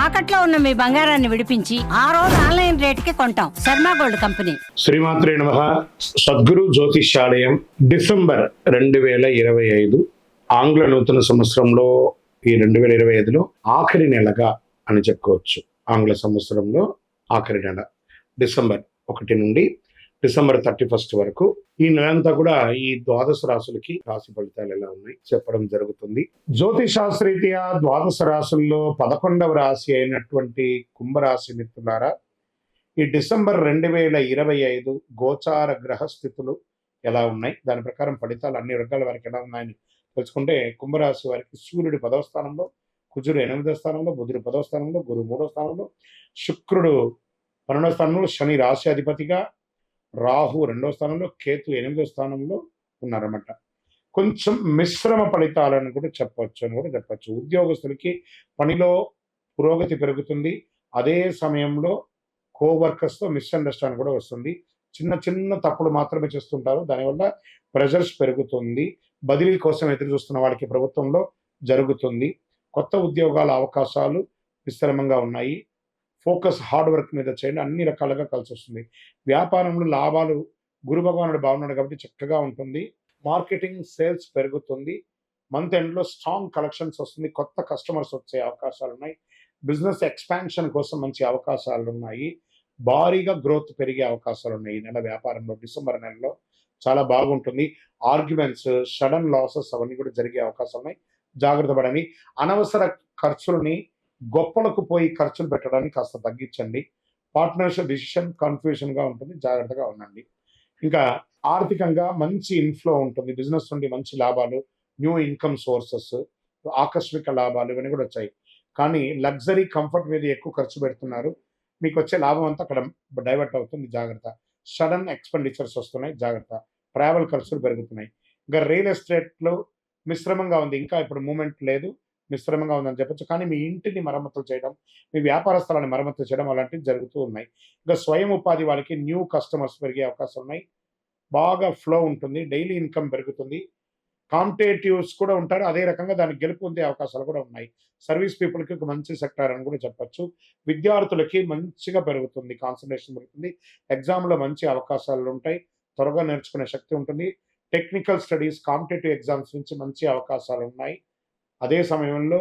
తాకట్లో ఉన్న మీ బంగారాన్ని విడిపించి ఆ రోజు ఆన్లైన్ రేటుకి కొంటాం. Sharma gold company. శ్రీమాత్రే నమః. సద్గురు జ్యోతిష్యాలయం డిసెంబర్ 2025 ఆంగ్ల నూతన సంవత్సరంలో ఈ 2025లో ఆఖరి నెలగా అని చెప్పుకోవచ్చు. ఆంగ్ల సంవత్సరంలో ఆఖరి నెల డిసెంబర్ 1 నుండి డిసెంబర్ 31 వరకు ఈ నెలంతా కూడా ఈ ద్వాదశ రాశులకి రాశి ఫలితాలు ఎలా ఉన్నాయి చెప్పడం జరుగుతుంది. జ్యోతిశాస్త్రరీత్యా ద్వాదశ రాశుల్లో 11వ రాశి అయినటువంటి కుంభరాశి మిత్రులారా, ఈ డిసెంబర్ 2025 గోచార గ్రహ స్థితులు ఎలా ఉన్నాయి, దాని ప్రకారం ఫలితాలు అన్ని వర్గాల వారికి ఎలా ఉన్నాయని తెలుసుకుంటే, కుంభరాశి వారికి సూర్యుడు 10వ స్థానంలో, కుజుడు 8వ స్థానంలో, బుధుడు 10వ స్థానంలో, గురువు 3వ స్థానంలో, శుక్రుడు 12వ స్థానంలో, శని రాశి అధిపతిగా, రాహు 2వ స్థానంలో, కేతు 8వ స్థానంలో ఉన్నారన్నమాట. కొంచెం మిశ్రమ ఫలితాలను కూడా చెప్పచ్చు. ఉద్యోగస్తులకి పనిలో పురోగతి పెరుగుతుంది. అదే సమయంలో కోవర్కర్స్తో మిస్అండర్స్టాండింగ్ కూడా వస్తుంది. చిన్న చిన్న తప్పులు మాత్రమే చేస్తుంటారు, దానివల్ల ప్రెషర్స్ పెరుగుతుంది. బదిలీ కోసం ఎదురు చూస్తున్న వాళ్ళకి ప్రభుత్వంలో జరుగుతుంది. కొత్త ఉద్యోగాల అవకాశాలు విస్తరంగా ఉన్నాయి. ఫోకస్ హార్డ్ వర్క్ మీద చేయండి, అన్ని రకాలుగా కలిసి వస్తుంది. వ్యాపారంలో లాభాలు, గురు భగవానుడు బాగున్నాడు కాబట్టి చక్కగా ఉంటుంది. మార్కెటింగ్ సేల్స్ పెరుగుతుంది. మంత్ ఎండ్లో స్ట్రాంగ్ కలెక్షన్స్ వస్తుంది. కొత్త కస్టమర్స్ వచ్చే అవకాశాలు ఉన్నాయి. బిజినెస్ ఎక్స్పాన్షన్ కోసం మంచి అవకాశాలు ఉన్నాయి. భారీగా గ్రోత్ పెరిగే అవకాశాలు ఉన్నాయి. ఈ నెల వ్యాపారంలో డిసెంబర్ నెలలో చాలా బాగుంటుంది. ఆర్గ్యుమెంట్స్, సడన్ లాసెస్ అవన్నీ కూడా జరిగే అవకాశాలు ఉన్నాయి. జాగ్రత్త పడండి. అనవసర ఖర్చులని గొప్పలకు పోయి ఖర్చులు పెట్టడానికి కాస్త తగ్గించండి. పార్ట్నర్షిప్ డిసిషన్ కన్ఫ్యూజన్గా ఉంటుంది, జాగ్రత్తగా ఉండండి. ఇంకా ఆర్థికంగా మంచి ఇన్ఫ్లో ఉంటుంది. బిజినెస్ నుండి మంచి లాభాలు, న్యూ ఇన్కమ్ సోర్సెస్, ఆకస్మిక లాభాలు ఇవన్నీ కూడా వచ్చాయి. కానీ లగ్జరీ కంఫర్ట్ మీద ఎక్కువ ఖర్చు పెడుతున్నారు. మీకు వచ్చే లాభం అంతా అక్కడ డైవర్ట్ అవుతుంది, జాగ్రత్త. సడన్ ఎక్స్పెండిచర్స్ వస్తున్నాయి, జాగ్రత్త. ట్రావెల్ ఖర్చులు పెరుగుతున్నాయి. ఇంకా రియల్ ఎస్టేట్లో మిశ్రమంగా ఉంది. ఇంకా ఇప్పుడు మూమెంట్ లేదు, మిశ్రమంగా ఉందని చెప్పొచ్చు. కానీ మీ ఇంటిని మరమ్మతులు చేయడం, మీ వ్యాపార స్థలాన్ని మరమ్మతులు చేయడం అలాంటివి జరుగుతూ ఉన్నాయి. ఇంకా స్వయం ఉపాధి వాళ్ళకి న్యూ కస్టమర్స్ పెరిగే అవకాశం ఉన్నాయి. బాగా ఫ్లో ఉంటుంది, డైలీ ఇన్కమ్ పెరుగుతుంది. కాంపిటేటివ్స్ కూడా ఉంటారు, అదే రకంగా దానికి గెలుపు పొందే అవకాశాలు కూడా ఉన్నాయి. సర్వీస్ పీపుల్కి ఒక మంచి సెక్టర్ అని కూడా చెప్పచ్చు. విద్యార్థులకి మంచిగా పెరుగుతుంది, కాన్సన్ట్రేషన్ పెరుగుతుంది. ఎగ్జామ్లో మంచి అవకాశాలు ఉంటాయి, త్వరగా నేర్చుకునే శక్తి ఉంటుంది. టెక్నికల్ స్టడీస్, కాంపిటేటివ్ ఎగ్జామ్స్ నుంచి మంచి అవకాశాలు ఉన్నాయి. అదే సమయంలో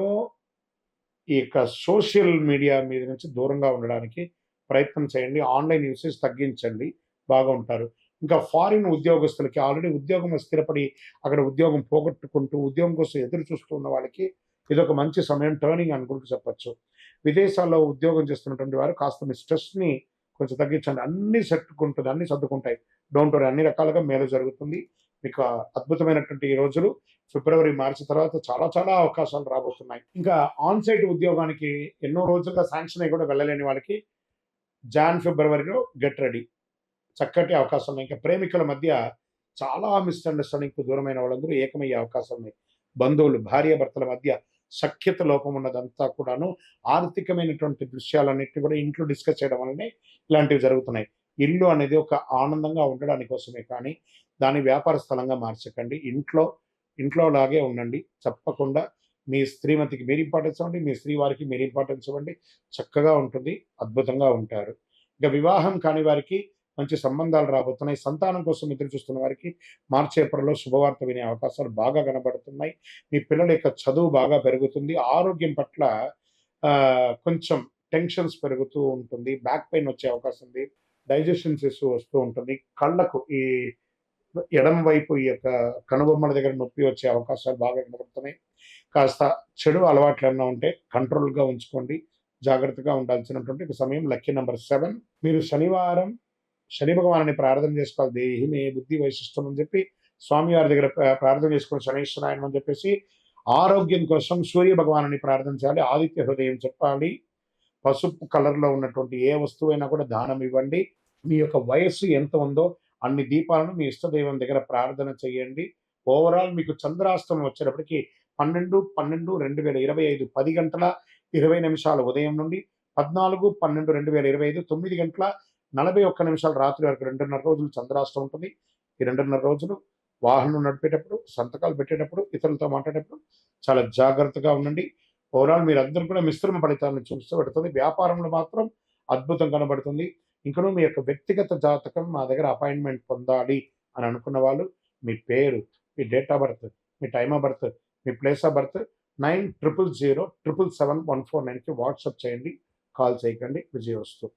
ఈ యొక్క సోషల్ మీడియా మీద నుంచి దూరంగా ఉండడానికి ప్రయత్నం చేయండి. ఆన్లైన్ యూసేజ్ తగ్గించండి, బాగా ఉంటారు. ఇంకా ఫారిన్ ఉద్యోగస్తులకి ఆల్రెడీ ఉద్యోగం స్థిరపడి అక్కడ ఉద్యోగం పోగొట్టుకుంటూ ఉద్యోగం కోసం ఎదురు చూస్తున్న వాళ్ళకి ఇదొక మంచి సమయం, టర్నింగ్ అనుకుంటూ చెప్పచ్చు. విదేశాల్లో ఉద్యోగం చేస్తున్నటువంటి వారు కాస్త మీ స్ట్రెస్ని కొంచెం తగ్గించండి. అన్ని సెట్టుకుంటుంది, అన్ని సర్దుకుంటాయి. డోంట్ వరీ, అన్ని రకాలుగా మేలు జరుగుతుంది. మీకు అద్భుతమైనటువంటి ఈ రోజులు ఫిబ్రవరి, మార్చి తర్వాత చాలా చాలా అవకాశాలు రాబోతున్నాయి. ఇంకా ఆన్ సైట్ ఉద్యోగానికి ఎన్నో రోజులుగా శాంక్షన్ అయ్యి కూడా వెళ్ళలేని వాళ్ళకి ఫిబ్రవరిలో గెట్ రెడీ, చక్కటి అవకాశం ఉన్నాయి. ఇంకా ప్రేమికుల మధ్య చాలా మిస్అండర్స్టాండింగ్కు దూరమైన వాళ్ళందరూ ఏకమయ్యే అవకాశం ఉన్నాయి. బంధువులు, భార్యాభర్తల మధ్య సఖ్యత లోపం ఉన్నదంతా కూడాను ఆర్థికమైనటువంటి దృశ్యాలన్నింటినీ కూడా ఇంట్లో డిస్కస్ చేయడం వల్లనే ఇలాంటివి జరుగుతున్నాయి. ఇల్లు అనేది ఒక ఆనందంగా ఉండడానికి కోసమే, కానీ దాని వ్యాపార స్థలంగా మార్చకండి. ఇంట్లో లాగే ఉండండి. తప్పకుండా మీ శ్రీమతికి మీరు ఇంపార్టెన్స్ ఇవ్వండి, మీ స్త్రీ వారికి మీరు ఇంపార్టెన్స్ ఇవ్వండి. చక్కగా ఉంటుంది, అద్భుతంగా ఉంటారు. ఇక వివాహం కాని వారికి మంచి సంబంధాలు రాబోతున్నాయి. సంతానం కోసం ఎదురు చూస్తున్న వారికి మార్చి, ఏప్రిల్లో శుభవార్త వినే అవకాశాలు బాగా కనబడుతున్నాయి. మీ పిల్లల యొక్క చదువు బాగా పెరుగుతుంది. ఆరోగ్యం పట్ల కొంచెం టెన్షన్స్ పెరుగుతూ ఉంటుంది. బ్యాక్ పెయిన్ వచ్చే అవకాశం ఉంది. డైజెషన్ ఇష్యూ వస్తూ ఉంటుంది. కళ్ళకు ఈ ఎడమ వైపు ఈ యొక్క కనుబొమ్మల దగ్గర నొప్పి వచ్చే అవకాశాలు బాగా కనబడుతున్నాయి. కాస్త చెడు అలవాట్లు ఏమైనా ఉంటే కంట్రోల్గా ఉంచుకోండి, జాగ్రత్తగా ఉండాల్సినటువంటి సమయం. Lucky number 7. మీరు శనివారం శని భగవాన్ని ప్రార్థన చేసుకోవాలి. దేహి మే బుద్ధి వైశిష్టం అని చెప్పి స్వామివారి దగ్గర ప్రార్థన చేసుకుని శనీశ్వరాయనం అని చెప్పేసి, ఆరోగ్యం కోసం సూర్య భగవాన్ని ప్రార్థన చేయాలి. ఆదిత్య హృదయం చెప్పాలి. పసుపు కలర్లో ఉన్నటువంటి ఏ వస్తువైనా కూడా దానం ఇవ్వండి. మీ యొక్క వయస్సు ఎంత ఉందో అన్ని దీపాలను మీ ఇష్టదైవం దగ్గర ప్రార్థన చేయండి. ఓవరాల్ మీకు చంద్రాష్టమం వచ్చేటప్పటికి 12/12/2025 10 గంటల 20 నిమిషాలు ఉదయం నుండి 14/12/2025 9 గంటల 41 నిమిషాలు రాత్రి వరకు 2.5 రోజులు చంద్రాష్టమం ఉంటుంది. ఈ 2.5 రోజులు వాహనం నడిపేటప్పుడు, సంతకాలు పెట్టేటప్పుడు, ఇతరులతో మాట్లాడేటప్పుడు చాలా జాగ్రత్తగా ఉండండి. ఓవరాల్ మీరందరూ కూడా మిశ్రమ ఫలితాలను చూపించబడుతుంది. వ్యాపారంలో మాత్రం అద్భుతం కనబడుతుంది. ఇంకనూ మీ యొక్క వ్యక్తిగత జాతకం మా దగ్గర అపాయింట్మెంట్ పొందాలి అని అనుకున్న వాళ్ళు మీ పేరు, మీ డేట్ ఆఫ్ బర్త్, మీ టైమ్ ఆఫ్ బర్త్, మీ ప్లేస్ ఆఫ్ బర్త్ 9000 777 149కి వాట్సాప్ చేయండి. కాల్ చేయకండి. విజయోస్తు.